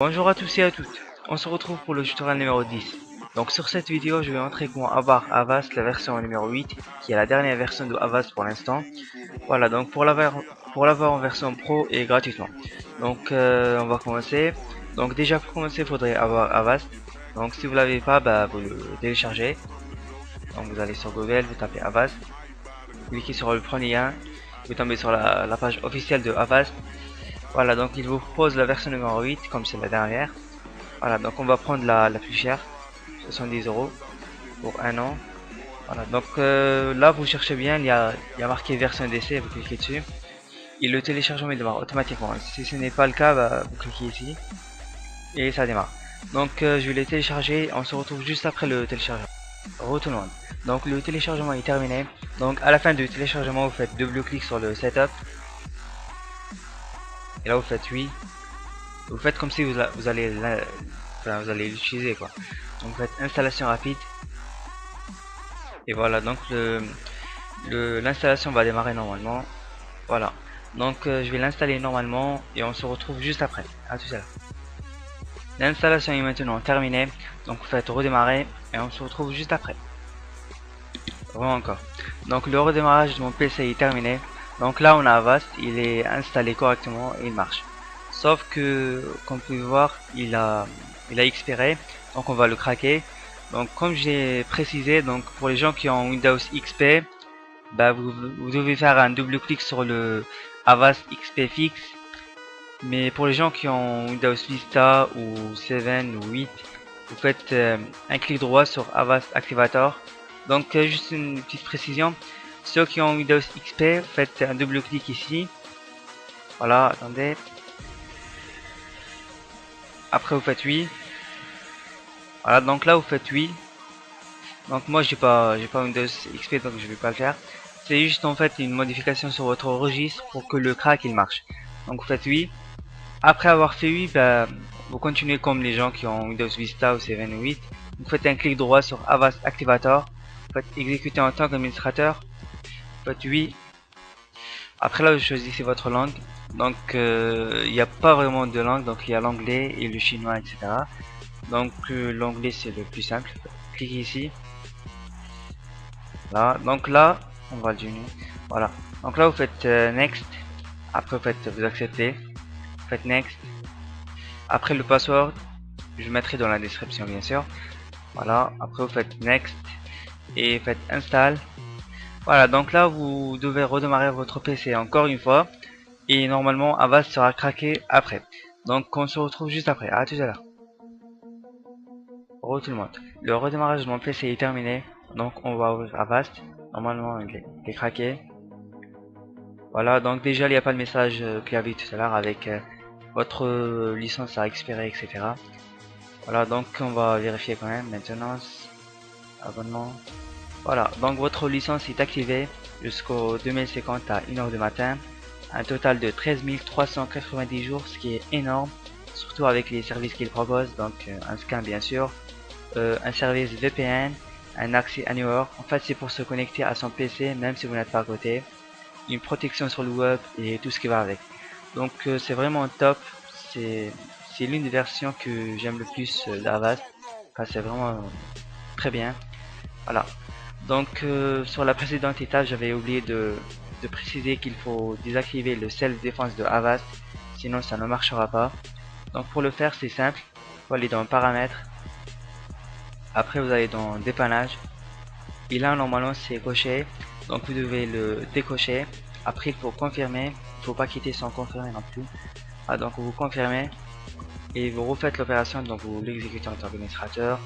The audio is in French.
Bonjour à tous et à toutes, on se retrouve pour le tutoriel numéro 10. Donc sur cette vidéo, je vais montrer comment avoir Avast, la version numéro 8, qui est la dernière version de Avast pour l'instant. Voilà, donc pour l'avoir en version pro et gratuitement. Donc on va commencer. Donc déjà pour commencer, il faudrait avoir Avast. Donc si vous l'avez pas, vous le téléchargez. Donc vous allez sur Google, vous tapez Avast, vous cliquez sur le premier lien, vous tombez sur la page officielle de Avast. Voilà, donc il vous propose la version numéro 8, comme c'est la dernière. Voilà, donc on va prendre la plus chère, 70 € pour un an. Voilà, donc là vous cherchez bien, il y a marqué version d'essai, vous cliquez dessus. Et le téléchargement démarre automatiquement. Si ce n'est pas le cas, vous cliquez ici et ça démarre. Donc je vais les télécharger, on se retrouve juste après le téléchargement. Retournons. Donc le téléchargement est terminé. Donc à la fin du téléchargement, vous faites double clic sur le setup. Et là vous faites oui. Vous faites comme si vous allez l'utiliser quoi. Donc vous faites installation rapide. Et voilà, donc l'installation va démarrer normalement. Voilà. Donc je vais l'installer normalement et on se retrouve juste après. À tout à l'heure. L'installation est maintenant terminée. Donc vous faites redémarrer et on se retrouve juste après. Vraiment encore. Donc le redémarrage de mon PC est terminé. Donc là on a Avast, il est installé correctement et il marche. Sauf que comme vous pouvez voir, il a expiré. Donc on va le craquer. Donc comme j'ai précisé, donc pour les gens qui ont Windows XP, vous devez faire un double clic sur le Avast XP Fix. Mais pour les gens qui ont Windows Vista ou 7 ou 8, vous faites un clic droit sur Avast Activator. Donc juste une petite précision, ceux qui ont Windows XP, faites un double clic ici. Voilà, attendez. Après vous faites oui. Voilà, donc là vous faites oui. Donc moi j'ai pas Windows XP, donc je vais pas le faire. C'est juste en fait une modification sur votre registre pour que le crack il marche. Donc vous faites oui. Après avoir fait oui, vous continuez comme les gens qui ont Windows Vista ou 7 ou 8. Vous faites un clic droit sur Avast Activator. Vous faites exécuter en tant qu'administrateur. Vous faites oui. Après là vous choisissez votre langue. Donc il n'y a pas vraiment de langue, donc il y a l'anglais et le chinois, etc. Donc l'anglais c'est le plus simple. Cliquez ici. Là, donc là, on va le donner. Voilà. Donc là, vous faites next. Après, vous acceptez. Vous faites next. Après le password, je mettrai dans la description bien sûr. Voilà. Après, vous faites next et faites install. Voilà. Donc là, vous devez redémarrer votre PC encore une fois et normalement, Avast sera craqué après. Donc, on se retrouve juste après. À tout à l'heure. Re tout le monde. Le redémarrage de mon PC est terminé. Donc, on va ouvrir Avast. Normalement, il est craqué. Voilà, donc déjà il n'y a pas le message qu'il y avait tout à l'heure avec votre licence a expiré, etc. Voilà, donc on va vérifier quand même. Maintenance, abonnement. Voilà, donc votre licence est activée jusqu'au 2050 à 1h du matin. Un total de 13 390 jours, ce qui est énorme, surtout avec les services qu'il propose. Donc un scan bien sûr, un service VPN, un accès annuaire. En fait, c'est pour se connecter à son PC même si vous n'êtes pas à côté. Une protection sur le web et tout ce qui va avec. Donc c'est vraiment top. C'est l'une des versions que j'aime le plus d'Avast. Enfin, c'est vraiment très bien. Voilà. Donc sur la précédente étape, j'avais oublié de préciser qu'il faut désactiver le self défense de Avast, sinon ça ne marchera pas. Donc pour le faire, c'est simple. Vous allez dans paramètres. Après vous allez dans dépannage. Et là normalement c'est coché. Donc vous devez le décocher. Après il faut confirmer. Il ne faut pas quitter sans confirmer non plus. Ah, donc vous confirmez et vous refaites l'opération, donc vous l'exécutez en tant qu'administrateur.